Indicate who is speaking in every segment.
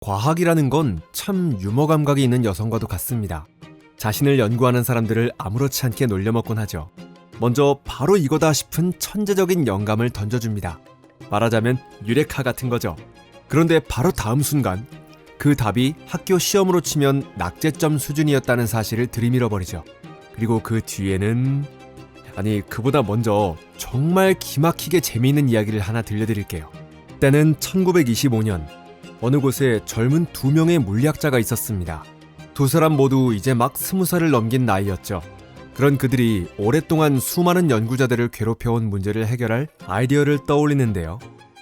Speaker 1: 과학이라는 건 참 유머 감각이 있는 여성과도 같습니다. 자신을 연구하는 사람들을 아무렇지 않게 놀려먹곤 하죠. 먼저 바로 이거다 싶은 천재적인 영감을 던져줍니다. 말하자면 유레카 같은 거죠. 그런데 바로 다음 순간 그 답이 학교 시험으로 치면 낙제점 수준이었다는 사실을 들이밀어버리죠. 그리고 그 뒤에는 그보다 먼저 정말 기막히게 재미있는 이야기를 하나 들려드릴게요. 때는 1925년 어느 곳에 젊은 두 명의 물리학자가 있었습니다. 두 사람 모두 이제 막 20살을 넘긴 나이였죠. 그런 그들이 오랫동안 수많은 연구자들을 괴롭혀온 문제를 해결할 아이디어를 떠올리는데요.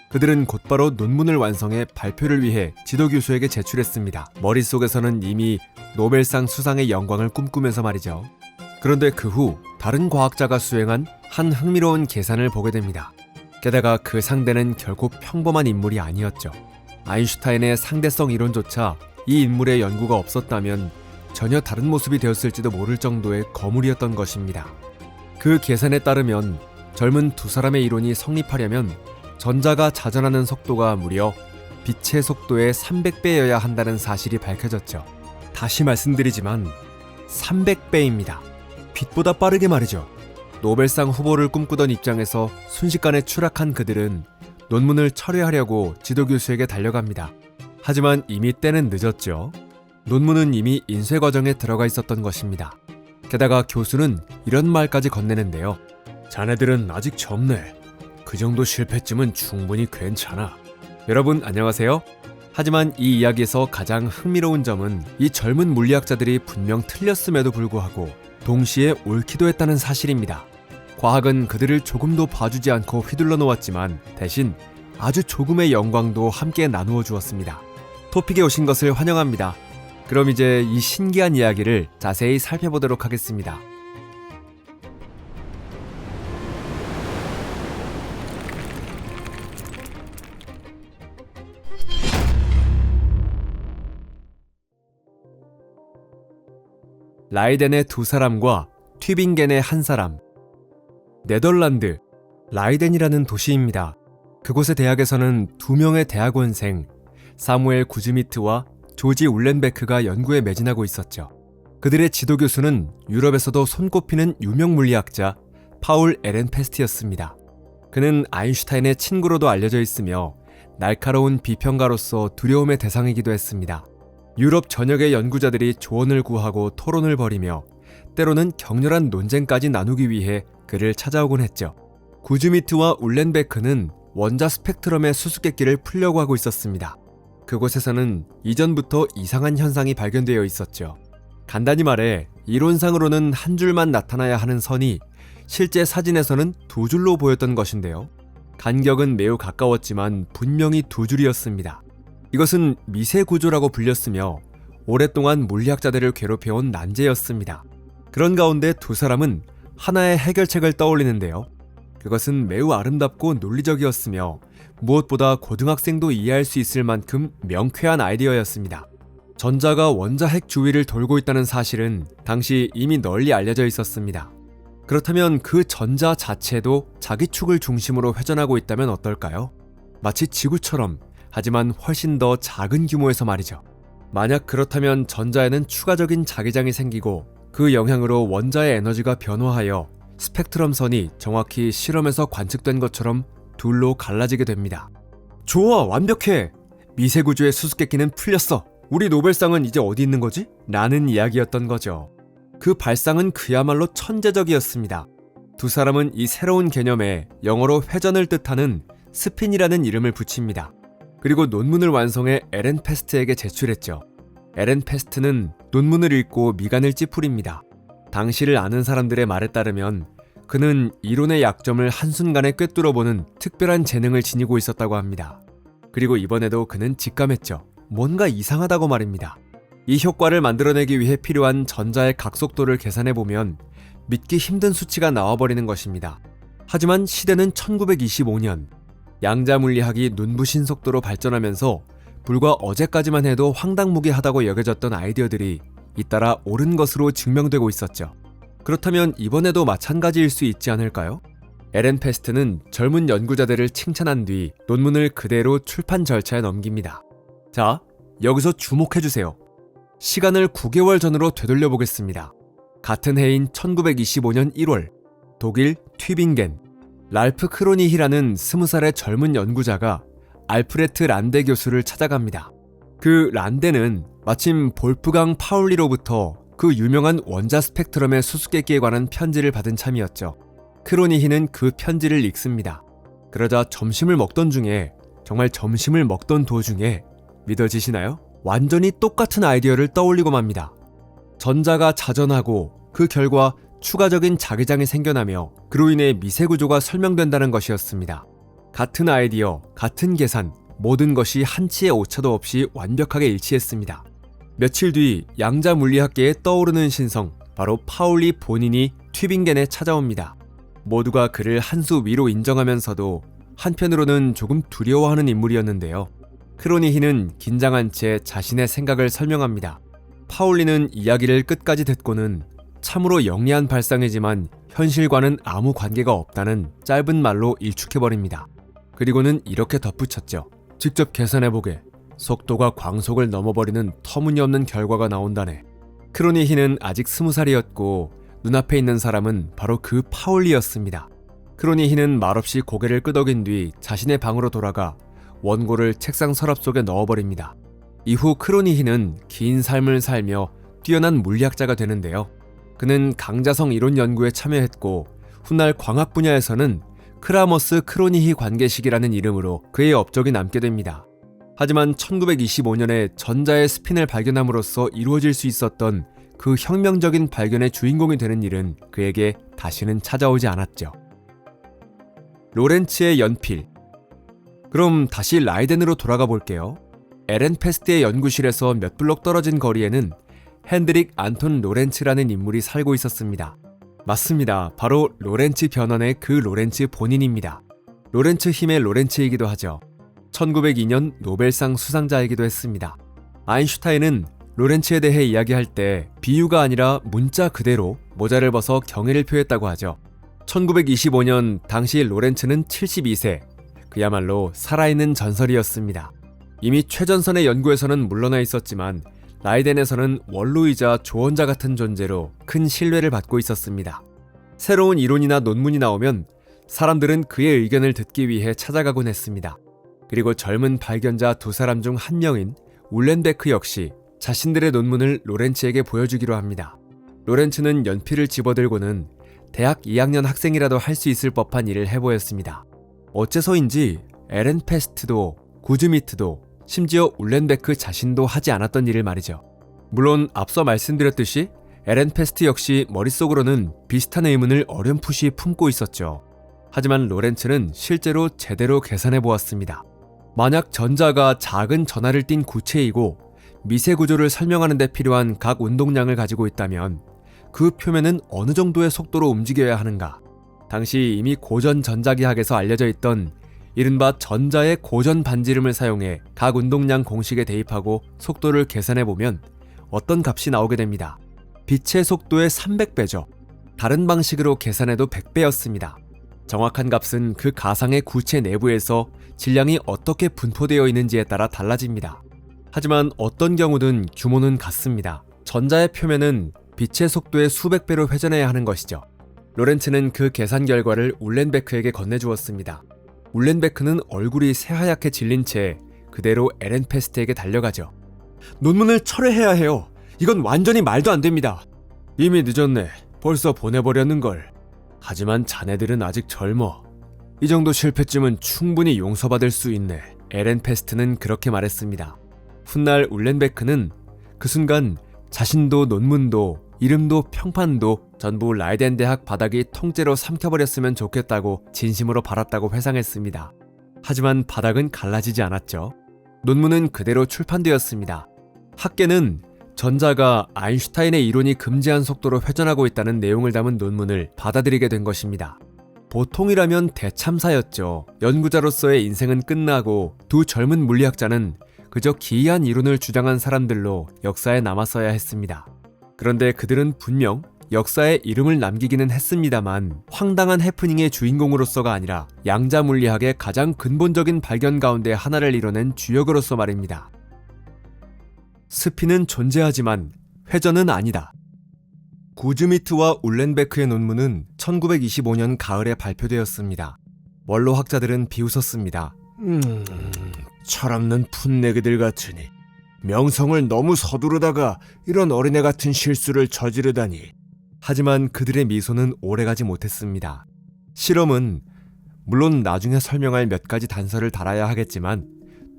Speaker 1: 그들은 곧바로 논문을 완성해 발표를 위해 지도교수에게 제출했습니다. 머릿속에서는 이미 노벨상 수상의 영광을 꿈꾸면서 말이죠. 그런데 그 후 다른 과학자가 수행한 한 흥미로운 계산을 보게 됩니다. 게다가 그 상대는 결코 평범한 인물이 아니었죠. 아인슈타인의 상대성 이론조차 이 인물의 연구가 없었다면 전혀 다른 모습이 되었을지도 모를 정도의 거물이었던 것입니다. 그 계산에 따르면 젊은 두 사람의 이론이 성립하려면 전자가 자전하는 속도가 무려 빛의 속도의 300배여야 한다는 사실이 밝혀졌죠. 다시 말씀드리지만 300배입니다. 빛보다 빠르게 말이죠. 노벨상 후보를 꿈꾸던 입장에서 순식간에 추락한 그들은 논문을 철회하려고 지도교수에게 달려갑니다. 하지만 이미 때는 늦었죠. 논문은 이미 인쇄 과정에 들어가 있었던 것입니다. 게다가 교수는 이런 말까지 건네는데요. 자네들은 아직 젊네. 그 정도 실패쯤은 충분히 괜찮아. 여러분 안녕하세요. 하지만 이 이야기에서 가장 흥미로운 점은 이 젊은 물리학자들이 분명 틀렸음에도 불구하고 동시에 옳기도 했다는 사실입니다. 과학은 그들을 조금도 봐주지 않고 휘둘러 놓았지만 대신 아주 조금의 영광도 함께 나누어 주었습니다. 토픽에 오신 것을 환영합니다. 그럼 이제 이 신기한 이야기를 자세히 살펴보도록 하겠습니다. 라이덴의 두 사람과 튜빙겐의 한 사람. 네덜란드 라이덴이라는 도시입니다. 그곳의 대학에서는 두 명의 대학원생 사무엘 구즈미트와 조지 울렌베크가 연구에 매진하고 있었죠. 그들의 지도교수는 유럽에서도 손꼽히는 유명 물리학자 파울 에렌페스트였습니다. 그는 아인슈타인의 친구로도 알려져 있으며 날카로운 비평가로서 두려움의 대상이기도 했습니다. 유럽 전역의 연구자들이 조언을 구하고 토론을 벌이며 때로는 격렬한 논쟁까지 나누기 위해 그를 찾아오곤 했죠. 구즈미트와 울렌베크는 원자 스펙트럼의 수수께끼를 풀려고 하고 있었습니다. 그곳에서는 이전부터 이상한 현상이 발견되어 있었죠. 간단히 말해 이론상으로는 한 줄만 나타나야 하는 선이 실제 사진에서는 두 줄로 보였던 것인데요. 간격은 매우 가까웠지만 분명히 두 줄이었습니다. 이것은 미세 구조라고 불렸으며 오랫동안 물리학자들을 괴롭혀온 난제였습니다. 그런 가운데 두 사람은 하나의 해결책을 떠올리는데요. 그것은 매우 아름답고 논리적이었으며 무엇보다 고등학생도 이해할 수 있을 만큼 명쾌한 아이디어였습니다. 전자가 원자 핵 주위를 돌고 있다는 사실은 당시 이미 널리 알려져 있었습니다. 그렇다면 그 전자 자체도 자기 축을 중심으로 회전하고 있다면 어떨까요? 마치 지구처럼, 하지만 훨씬 더 작은 규모에서 말이죠. 만약 그렇다면 전자에는 추가적인 자기장이 생기고 그 영향으로 원자의 에너지가 변화하여 스펙트럼 선이 정확히 실험에서 관측된 것처럼 둘로 갈라지게 됩니다. 좋아, 완벽해! 미세구조의 수수께끼는 풀렸어! 우리 노벨상은 이제 어디 있는 거지? 라는 이야기였던 거죠. 그 발상은 그야말로 천재적이었습니다. 두 사람은 이 새로운 개념에 영어로 회전을 뜻하는 스핀이라는 이름을 붙입니다. 그리고 논문을 완성해 에렌페스트에게 제출했죠. 에렌페스트는 논문을 읽고 미간을 찌푸립니다. 당시를 아는 사람들의 말에 따르면 그는 이론의 약점을 한순간에 꿰뚫어보는 특별한 재능을 지니고 있었다고 합니다. 그리고 이번에도 그는 직감했죠. 뭔가 이상하다고 말입니다. 이 효과를 만들어내기 위해 필요한 전자의 각속도를 계산해보면 믿기 힘든 수치가 나와버리는 것입니다. 하지만 시대는 1925년, 양자물리학이 눈부신 속도로 발전하면서 불과 어제까지만 해도 황당무계하다고 여겨졌던 아이디어들이 잇따라 옳은 것으로 증명되고 있었죠. 그렇다면 이번에도 마찬가지일 수 있지 않을까요? 에렌페스트는 젊은 연구자들을 칭찬한 뒤 논문을 그대로 출판 절차에 넘깁니다. 자, 여기서 주목해주세요. 시간을 9개월 전으로 되돌려 보겠습니다. 같은 해인 1925년 1월, 독일 튜빙겐, 랄프 크로니히라는 20살의 젊은 연구자가 알프레트 란데 교수를 찾아갑니다. 그 란데는 마침 볼프강 파울리로부터 그 유명한 원자 스펙트럼의 수수께끼에 관한 편지를 받은 참이었죠. 크로니히는 그 편지를 읽습니다. 그러자 점심을 먹던 도중에 믿어지시나요? 완전히 똑같은 아이디어를 떠올리고 맙니다. 전자가 자전하고 그 결과 추가적인 자기장이 생겨나며 그로 인해 미세 구조가 설명된다는 것이었습니다. 같은 아이디어, 같은 계산, 모든 것이 한치의 오차도 없이 완벽하게 일치했습니다. 며칠 뒤 양자 물리학계에 떠오르는 신성, 바로 파울리 본인이 튜빙겐에 찾아옵니다. 모두가 그를 한 수 위로 인정하면서도 한편으로는 조금 두려워하는 인물이었는데요. 크로니히는 긴장한 채 자신의 생각을 설명합니다. 파울리는 이야기를 끝까지 듣고는 참으로 영리한 발상이지만 현실과는 아무 관계가 없다는 짧은 말로 일축해버립니다. 그리고는 이렇게 덧붙였죠. 직접 계산해보게. 속도가 광속을 넘어버리는 터무니없는 결과가 나온다네. 크로니히는 아직 20살이었고 눈앞에 있는 사람은 바로 그 파울리였습니다. 크로니히는 말없이 고개를 끄덕인 뒤 자신의 방으로 돌아가 원고를 책상 서랍 속에 넣어버립니다. 이후 크로니히는 긴 삶을 살며 뛰어난 물리학자가 되는데요. 그는 강자성 이론 연구에 참여했고 훗날 광학 분야에서는 크라머스 크로니히 관계식이라는 이름으로 그의 업적이 남게 됩니다. 하지만 1925년에 전자의 스핀을 발견함으로써 이루어질 수 있었던 그 혁명적인 발견의 주인공이 되는 일은 그에게 다시는 찾아오지 않았죠. 로렌츠의 연필. 그럼 다시 라이덴으로 돌아가 볼게요. 에렌페스트의 연구실에서 몇 블록 떨어진 거리에는 핸드릭 안톤 로렌츠라는 인물이 살고 있었습니다. 맞습니다. 바로 로렌츠 변환의 그 로렌츠 본인입니다. 로렌츠 힘의 로렌츠이기도 하죠. 1902년 노벨상 수상자이기도 했습니다. 아인슈타인은 로렌츠에 대해 이야기할 때 비유가 아니라 문자 그대로 모자를 벗어 경애를 표했다고 하죠. 1925년 당시 로렌츠는 72세, 그야말로 살아있는 전설이었습니다. 이미 최전선의 연구에서는 물러나 있었지만 라이덴에서는 원로이자 조언자 같은 존재로 큰 신뢰를 받고 있었습니다. 새로운 이론이나 논문이 나오면 사람들은 그의 의견을 듣기 위해 찾아가곤 했습니다. 그리고 젊은 발견자 두 사람 중 한 명인 울렌베크 역시 자신들의 논문을 로렌츠에게 보여주기로 합니다. 로렌츠는 연필을 집어들고는 대학 2학년 학생이라도 할 수 있을 법한 일을 해보였습니다. 어째서인지 에렌페스트도 구즈미트도 심지어 울렌베크 자신도 하지 않았던 일을 말이죠. 물론 앞서 말씀드렸듯이 에렌페스트 역시 머릿속으로는 비슷한 의문을 어렴풋이 품고 있었죠. 하지만 로렌츠는 실제로 제대로 계산해 보았습니다. 만약 전자가 작은 전하를 띤 구체이고 미세 구조를 설명하는 데 필요한 각 운동량을 가지고 있다면 그 표면은 어느 정도의 속도로 움직여야 하는가? 당시 이미 고전 전자기학에서 알려져 있던 이른바 전자의 고전 반지름을 사용해 각 운동량 공식에 대입하고 속도를 계산해보면 어떤 값이 나오게 됩니다. 빛의 속도의 300배죠. 다른 방식으로 계산해도 100배였습니다. 정확한 값은 그 가상의 구체 내부에서 질량이 어떻게 분포되어 있는지에 따라 달라집니다. 하지만 어떤 경우든 규모는 같습니다. 전자의 표면은 빛의 속도의 수백 배로 회전해야 하는 것이죠. 로렌츠는 그 계산 결과를 울렌베크에게 건네주었습니다. 울렌베크는 얼굴이 새하얗게 질린 채 그대로 에렌페스트에게 달려가죠. 논문을 철회해야 해요. 이건 완전히 말도 안 됩니다. 이미 늦었네. 벌써 보내버렸는걸. 하지만 자네들은 아직 젊어. 이 정도 실패쯤은 충분히 용서받을 수 있네. 에렌페스트는 그렇게 말했습니다. 훗날 울렌베크는 그 순간 자신도 논문도 이름도 평판도 전부 라이덴 대학 바닥이 통째로 삼켜버렸으면 좋겠다고 진심으로 바랐다고 회상했습니다. 하지만 바닥은 갈라지지 않았죠. 논문은 그대로 출판되었습니다. 학계는 전자가 아인슈타인의 이론이 금지한 속도로 회전하고 있다는 내용을 담은 논문을 받아들이게 된 것입니다. 보통이라면 대참사였죠. 연구자로서의 인생은 끝나고 두 젊은 물리학자는 그저 기이한 이론을 주장한 사람들로 역사에 남았어야 했습니다. 그런데 그들은 분명 역사에 이름을 남기기는 했습니다만 황당한 해프닝의 주인공으로서가 아니라 양자 물리학의 가장 근본적인 발견 가운데 하나를 이뤄낸 주역으로서 말입니다. 스핀은 존재하지만 회전은 아니다. 구즈미트와 울렌베크의 논문은 1925년 가을에 발표되었습니다. 원로 학자들은 비웃었습니다.
Speaker 2: 철없는 풋내기들 같으니 명성을 너무 서두르다가 이런 어린애 같은 실수를 저지르다니.
Speaker 1: 하지만 그들의 미소는 오래가지 못했습니다. 실험은 물론 나중에 설명할 몇 가지 단서를 달아야 하겠지만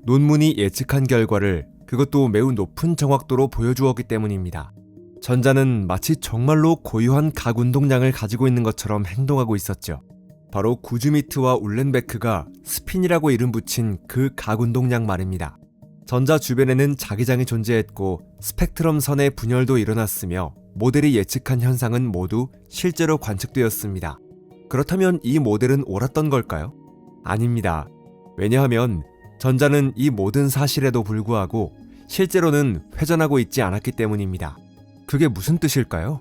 Speaker 1: 논문이 예측한 결과를 그것도 매우 높은 정확도로 보여주었기 때문입니다. 전자는 마치 정말로 고유한 각 운동량을 가지고 있는 것처럼 행동하고 있었죠. 바로 구즈미트와 울렌베크가 스핀이라고 이름 붙인 그 각 운동량 말입니다. 전자 주변에는 자기장이 존재했고 스펙트럼 선의 분열도 일어났으며 모델이 예측한 현상은 모두 실제로 관측되었습니다. 그렇다면 이 모델은 옳았던 걸까요? 아닙니다. 왜냐하면 전자는 이 모든 사실에도 불구하고 실제로는 회전하고 있지 않았기 때문입니다. 그게 무슨 뜻일까요?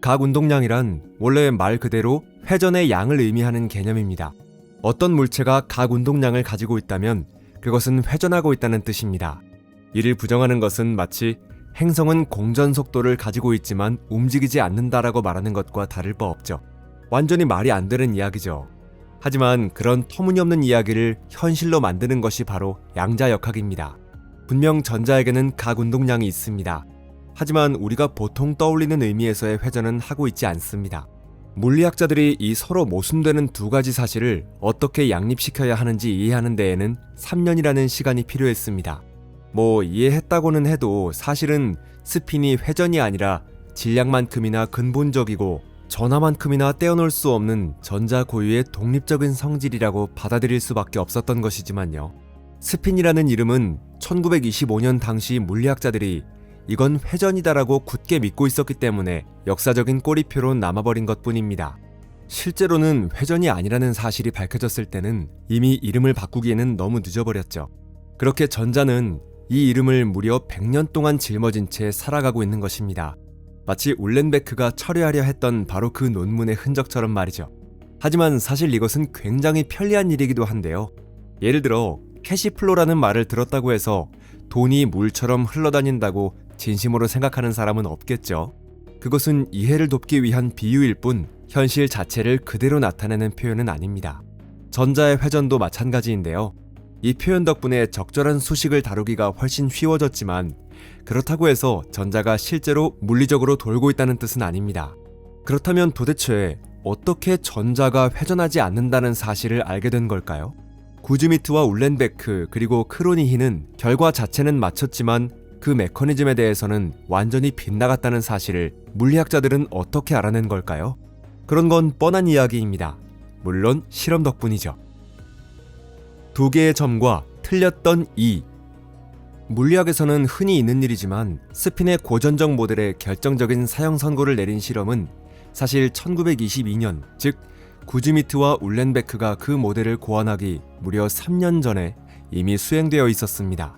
Speaker 1: 각 운동량이란 원래 말 그대로 회전의 양을 의미하는 개념입니다. 어떤 물체가 각 운동량을 가지고 있다면 그것은 회전하고 있다는 뜻입니다. 이를 부정하는 것은 마치 행성은 공전 속도를 가지고 있지만 움직이지 않는다라고 말하는 것과 다를 바 없죠. 완전히 말이 안 되는 이야기죠. 하지만 그런 터무니없는 이야기를 현실로 만드는 것이 바로 양자역학입니다. 분명 전자에게는 각 운동량이 있습니다. 하지만 우리가 보통 떠올리는 의미에서의 회전은 하고 있지 않습니다. 물리학자들이 이 서로 모순되는 두 가지 사실을 어떻게 양립시켜야 하는지 이해하는 데에는 3년이라는 시간이 필요했습니다. 이해했다고는 해도 사실은 스핀이 회전이 아니라 질량만큼이나 근본적이고 전하만큼이나 떼어놓을 수 없는 전자 고유의 독립적인 성질이라고 받아들일 수밖에 없었던 것이지만요. 스핀이라는 이름은 1925년 당시 물리학자들이 이건 회전이다라고 굳게 믿고 있었기 때문에 역사적인 꼬리표로 남아버린 것뿐입니다. 실제로는 회전이 아니라는 사실이 밝혀졌을 때는 이미 이름을 바꾸기에는 너무 늦어버렸죠. 그렇게 전자는 이 이름을 무려 100년 동안 짊어진 채 살아가고 있는 것입니다. 마치 울렌베크가 철회하려 했던 바로 그 논문의 흔적처럼 말이죠. 하지만 사실 이것은 굉장히 편리한 일이기도 한데요. 예를 들어 캐시플로라는 말을 들었다고 해서 돈이 물처럼 흘러다닌다고 진심으로 생각하는 사람은 없겠죠. 그것은 이해를 돕기 위한 비유일 뿐 현실 자체를 그대로 나타내는 표현은 아닙니다. 전자의 회전도 마찬가지인데요. 이 표현 덕분에 적절한 수식을 다루기가 훨씬 쉬워졌지만 그렇다고 해서 전자가 실제로 물리적으로 돌고 있다는 뜻은 아닙니다. 그렇다면 도대체 어떻게 전자가 회전하지 않는다는 사실을 알게 된 걸까요? 구즈미트와 울렌베크 그리고 크로니히는 결과 자체는 맞췄지만 그 메커니즘에 대해서는 완전히 빗나갔다는 사실을 물리학자들은 어떻게 알아낸 걸까요? 그런 건 뻔한 이야기입니다. 물론 실험 덕분이죠. 두 개의 점과 틀렸던 이. 물리학에서는 흔히 있는 일이지만 스핀의 고전적 모델에 결정적인 사형 선고를 내린 실험은 사실 1922년, 즉 구즈미트와 울렌베크가 그 모델을 고안하기 무려 3년 전에 이미 수행되어 있었습니다.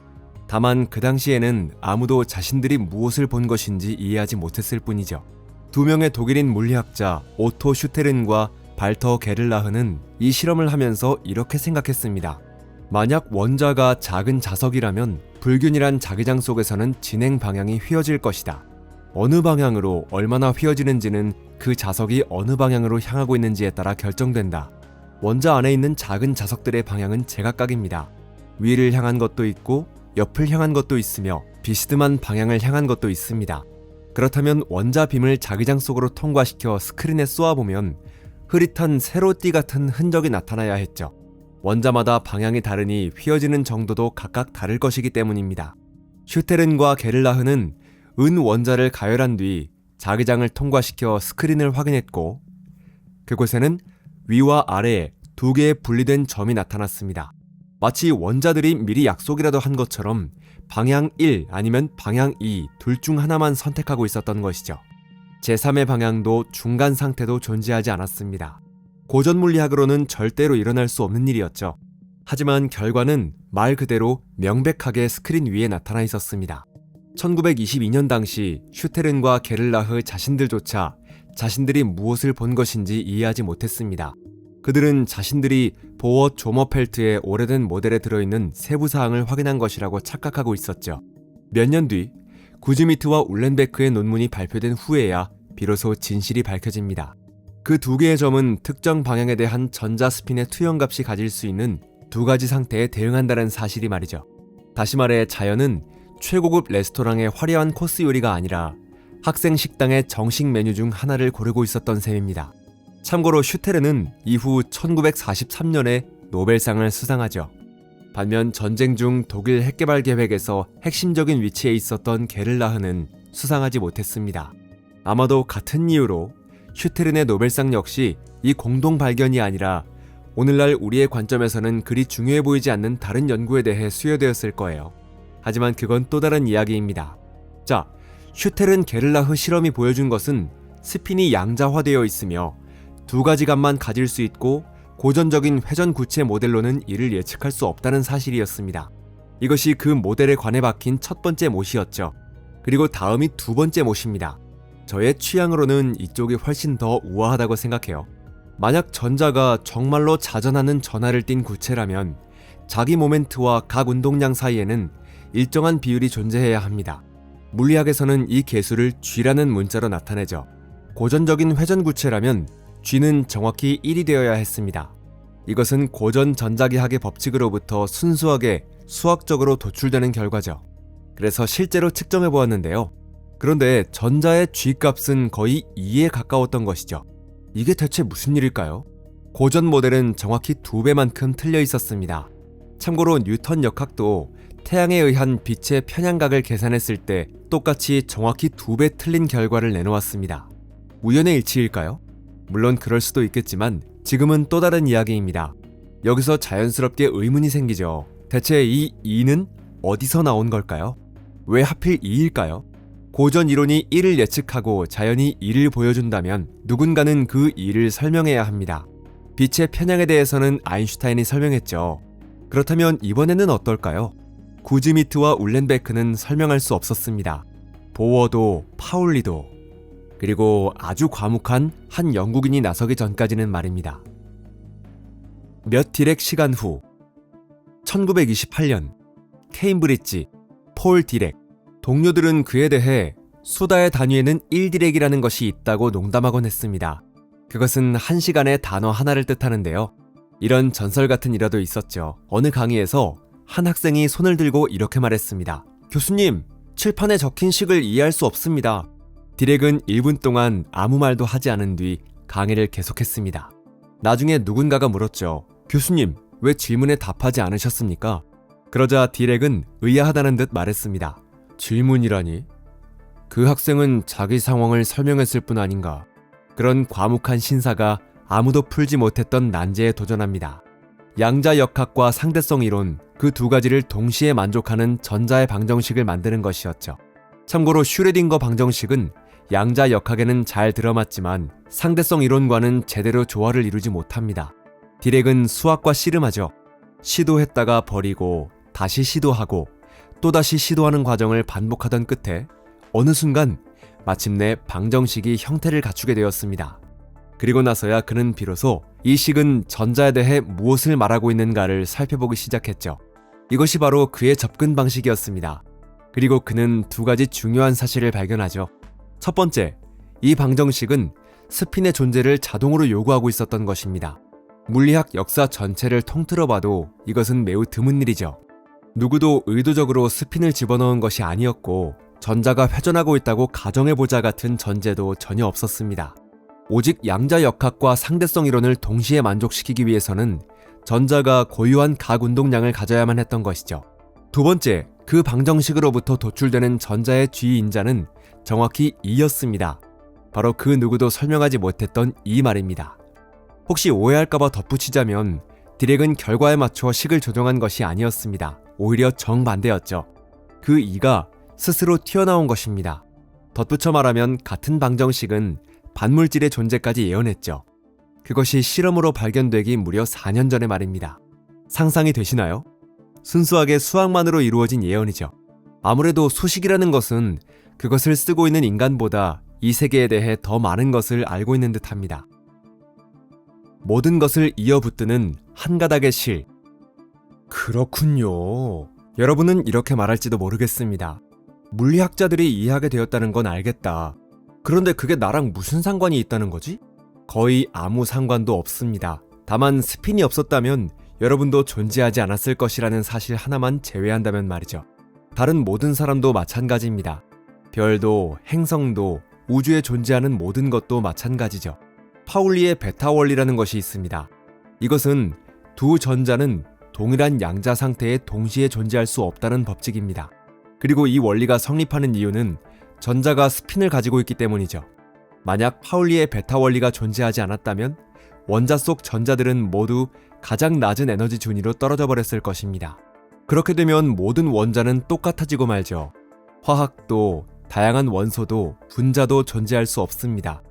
Speaker 1: 다만 그 당시에는 아무도 자신들이 무엇을 본 것인지 이해하지 못했을 뿐이죠. 두 명의 독일인 물리학자 오토 슈테른과 발터 게를라흐는 이 실험을 하면서 이렇게 생각했습니다. 만약 원자가 작은 자석이라면 불균일한 자기장 속에서는 진행 방향이 휘어질 것이다. 어느 방향으로 얼마나 휘어지는지는 그 자석이 어느 방향으로 향하고 있는지에 따라 결정된다. 원자 안에 있는 작은 자석들의 방향은 제각각입니다. 위를 향한 것도 있고 옆을 향한 것도 있으며 비스듬한 방향을 향한 것도 있습니다. 그렇다면 원자 빔을 자기장 속으로 통과시켜 스크린에 쏘아보면 흐릿한 세로띠 같은 흔적이 나타나야 했죠. 원자마다 방향이 다르니 휘어지는 정도도 각각 다를 것이기 때문입니다. 슈테른과 게를라흐는 은 원자를 가열한 뒤 자기장을 통과시켜 스크린을 확인했고 그곳에는 위와 아래에 두 개의 분리된 점이 나타났습니다. 마치 원자들이 미리 약속이라도 한 것처럼 방향 1 아니면 방향 2 둘 중 하나만 선택하고 있었던 것이죠. 제3의 방향도 중간 상태도 존재하지 않았습니다. 고전 물리학으로는 절대로 일어날 수 없는 일이었죠. 하지만 결과는 말 그대로 명백하게 스크린 위에 나타나 있었습니다. 1922년 당시 슈테른과 게를라흐 자신들조차 자신들이 무엇을 본 것인지 이해하지 못했습니다. 그들은 자신들이 보어 조머펠트의 오래된 모델에 들어있는 세부사항을 확인한 것이라고 착각하고 있었죠. 몇 년 뒤 구즈미트와 울렌베크의 논문이 발표된 후에야 비로소 진실이 밝혀집니다. 그 두 개의 점은 특정 방향에 대한 전자 스핀의 투영값이 가질 수 있는 두 가지 상태에 대응한다는 사실이 말이죠. 다시 말해 자연은 최고급 레스토랑의 화려한 코스 요리가 아니라 학생 식당의 정식 메뉴 중 하나를 고르고 있었던 셈입니다. 참고로 슈테르는 이후 1943년에 노벨상을 수상하죠. 반면 전쟁 중 독일 핵개발 계획에서 핵심적인 위치에 있었던 게를라흐는 수상하지 못했습니다. 아마도 같은 이유로 슈테른의 노벨상 역시 이 공동 발견이 아니라 오늘날 우리의 관점에서는 그리 중요해 보이지 않는 다른 연구에 대해 수여되었을 거예요. 하지만 그건 또 다른 이야기입니다. 자, 슈테른 게를라흐 실험이 보여준 것은 스핀이 양자화되어 있으며 두 가지 값만 가질 수 있고 고전적인 회전 구체 모델로는 이를 예측할 수 없다는 사실이었습니다. 이것이 그 모델에 관해 박힌 첫 번째 못이었죠. 그리고 다음이 두 번째 못입니다. 저의 취향으로는 이쪽이 훨씬 더 우아하다고 생각해요. 만약 전자가 정말로 자전하는 전하를 띤 구체라면 자기 모멘트와 각 운동량 사이에는 일정한 비율이 존재해야 합니다. 물리학에서는 이 계수를 G라는 문자로 나타내죠. 고전적인 회전 구체라면 G는 정확히 1이 되어야 했습니다. 이것은 고전 전자기학의 법칙으로부터 순수하게 수학적으로 도출되는 결과죠. 그래서 실제로 측정해 보았는데요. 그런데 전자의 G값은 거의 2에 가까웠던 것이죠. 이게 대체 무슨 일일까요? 고전 모델은 정확히 2배만큼 틀려 있었습니다. 참고로 뉴턴 역학도 태양에 의한 빛의 편향각을 계산했을 때 똑같이 정확히 2배 틀린 결과를 내놓았습니다. 우연의 일치일까요? 물론 그럴 수도 있겠지만 지금은 또 다른 이야기입니다. 여기서 자연스럽게 의문이 생기죠. 대체 이 2는 어디서 나온 걸까요? 왜 하필 2일까요? 고전 이론이 1을 예측하고 자연이 2를 보여준다면 누군가는 그 2를 설명해야 합니다. 빛의 편향에 대해서는 아인슈타인이 설명했죠. 그렇다면 이번에는 어떨까요? 구즈미트와 울렌베크는 설명할 수 없었습니다. 보어도 파울리도 그리고 아주 과묵한 한 영국인이 나서기 전까지는 말입니다. 몇 디렉 시간 후 1928년 케임브리지 폴 디렉 동료들은 그에 대해 수다의 단위에는 1디렉이라는 것이 있다고 농담하곤 했습니다. 그것은 1시간의 단어 하나를 뜻하는데요. 이런 전설 같은 일화도 있었죠. 어느 강의에서 한 학생이 손을 들고 이렇게 말했습니다. 교수님, 칠판에 적힌 식을 이해할 수 없습니다. 디렉은 1분 동안 아무 말도 하지 않은 뒤 강의를 계속했습니다. 나중에 누군가가 물었죠. 교수님, 왜 질문에 답하지 않으셨습니까? 그러자 디렉은 의아하다는 듯 말했습니다. 질문이라니? 그 학생은 자기 상황을 설명했을 뿐 아닌가. 그런 과묵한 신사가 아무도 풀지 못했던 난제에 도전합니다. 양자역학과 상대성 이론, 그 두 가지를 동시에 만족하는 전자의 방정식을 만드는 것이었죠. 참고로 슈레딩거 방정식은 양자역학에는 잘 들어맞지만 상대성 이론과는 제대로 조화를 이루지 못합니다. 디렉은 수학과 씨름하죠. 시도했다가 버리고 다시 시도하고 또다시 시도하는 과정을 반복하던 끝에 어느 순간 마침내 방정식이 형태를 갖추게 되었습니다. 그리고 나서야 그는 비로소 이 식은 전자에 대해 무엇을 말하고 있는가를 살펴보기 시작했죠. 이것이 바로 그의 접근 방식이었습니다. 그리고 그는 두 가지 중요한 사실을 발견하죠. 첫 번째, 이 방정식은 스핀의 존재를 자동으로 요구하고 있었던 것입니다. 물리학 역사 전체를 통틀어 봐도 이것은 매우 드문 일이죠. 누구도 의도적으로 스핀을 집어넣은 것이 아니었고 전자가 회전하고 있다고 가정해보자 같은 전제도 전혀 없었습니다. 오직 양자역학과 상대성 이론을 동시에 만족시키기 위해서는 전자가 고유한 각 운동량을 가져야만 했던 것이죠. 두 번째, 그 방정식으로부터 도출되는 전자의 G인자는 정확히 2였습니다. 바로 그 누구도 설명하지 못했던 이 말입니다. 혹시 오해할까봐 덧붙이자면 디렉은 결과에 맞춰 식을 조정한 것이 아니었습니다. 오히려 정반대였죠. 그 2가 스스로 튀어나온 것입니다. 덧붙여 말하면 같은 방정식은 반물질의 존재까지 예언했죠. 그것이 실험으로 발견되기 무려 4년 전의 말입니다. 상상이 되시나요? 순수하게 수학만으로 이루어진 예언이죠. 아무래도 수식이라는 것은 그것을 쓰고 있는 인간보다 이 세계에 대해 더 많은 것을 알고 있는 듯합니다. 모든 것을 이어붙드는 한 가닥의 실. 그렇군요. 여러분은 이렇게 말할지도 모르겠습니다. 물리학자들이 이해하게 되었다는 건 알겠다. 그런데 그게 나랑 무슨 상관이 있다는 거지? 거의 아무 상관도 없습니다. 다만 스핀이 없었다면 여러분도 존재하지 않았을 것이라는 사실 하나만 제외한다면 말이죠. 다른 모든 사람도 마찬가지입니다. 별도, 행성도, 우주에 존재하는 모든 것도 마찬가지죠. 파울리의 베타 원리라는 것이 있습니다. 이것은 두 전자는 동일한 양자 상태에 동시에 존재할 수 없다는 법칙입니다. 그리고 이 원리가 성립하는 이유는 전자가 스핀을 가지고 있기 때문이죠. 만약 파울리의 베타 원리가 존재하지 않았다면 원자 속 전자들은 모두 가장 낮은 에너지 준위로 떨어져 버렸을 것입니다. 그렇게 되면 모든 원자는 똑같아지고 말죠. 화학도, 다양한 원소도, 분자도 존재할 수 없습니다.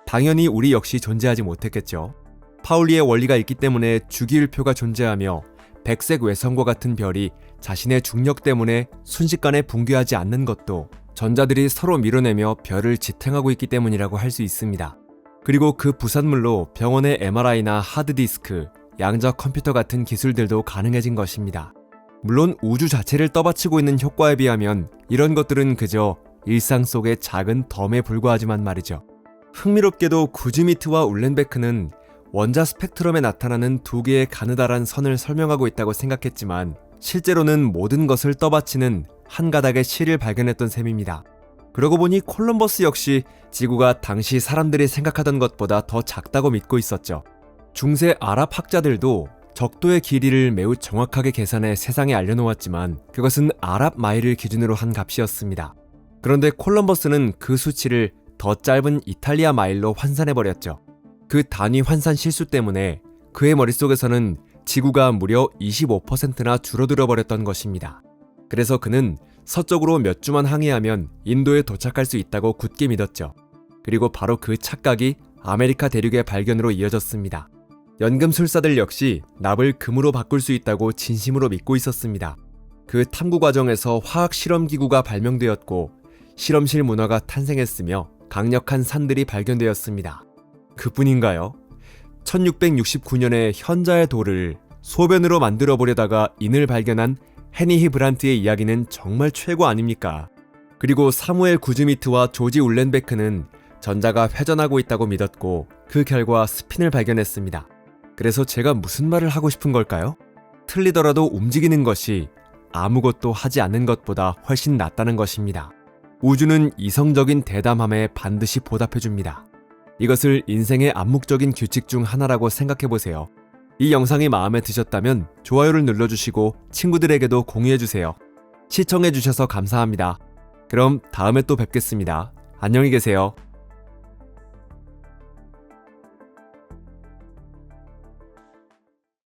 Speaker 1: 당연히 우리 역시 존재하지 못했겠죠. 파울리의 원리가 있기 때문에 주기율표가 존재하며 백색 외성과 같은 별이 자신의 중력 때문에 순식간에 붕괴하지 않는 것도 전자들이 서로 밀어내며 별을 지탱하고 있기 때문이라고 할 수 있습니다. 그리고 그 부산물로 병원의 MRI나 하드디스크, 양자 컴퓨터 같은 기술들도 가능해진 것입니다. 물론 우주 자체를 떠받치고 있는 효과에 비하면 이런 것들은 그저 일상 속의 작은 덤에 불과하지만 말이죠. 흥미롭게도 구즈미트와 울렌베크는 원자 스펙트럼에 나타나는 두 개의 가느다란 선을 설명하고 있다고 생각했지만 실제로는 모든 것을 떠받치는 한 가닥의 실을 발견했던 셈입니다. 그러고 보니 콜럼버스 역시 지구가 당시 사람들이 생각하던 것보다 더 작다고 믿고 있었죠. 중세 아랍 학자들도 적도의 길이를 매우 정확하게 계산해 세상에 알려놓았지만 그것은 아랍 마일을 기준으로 한 값이었습니다. 그런데 콜럼버스는 그 수치를 더 짧은 이탈리아 마일로 환산해버렸죠. 그 단위 환산 실수 때문에 그의 머릿속에서는 지구가 무려 25%나 줄어들어 버렸던 것입니다. 그래서 그는 서쪽으로 몇 주만 항해하면 인도에 도착할 수 있다고 굳게 믿었죠. 그리고 바로 그 착각이 아메리카 대륙의 발견으로 이어졌습니다. 연금술사들 역시 납을 금으로 바꿀 수 있다고 진심으로 믿고 있었습니다. 그 탐구 과정에서 화학 실험기구가 발명되었고 실험실 문화가 탄생했으며 강력한 산들이 발견되었습니다. 그뿐인가요? 1669년에 현자의 돌을 소변으로 만들어 보려다가 인을 발견한 헤니히 브란트의 이야기는 정말 최고 아닙니까? 그리고 사무엘 구즈미트와 조지 울렌베크는 전자가 회전하고 있다고 믿었고 그 결과 스핀을 발견했습니다. 그래서 제가 무슨 말을 하고 싶은 걸까요? 틀리더라도 움직이는 것이 아무것도 하지 않는 것보다 훨씬 낫다는 것입니다. 우주는 이성적인 대담함에 반드시 보답해줍니다. 이것을 인생의 암묵적인 규칙 중 하나라고 생각해보세요. 이 영상이 마음에 드셨다면 좋아요를 눌러주시고 친구들에게도 공유해주세요. 시청해주셔서 감사합니다. 그럼 다음에 또 뵙겠습니다. 안녕히 계세요.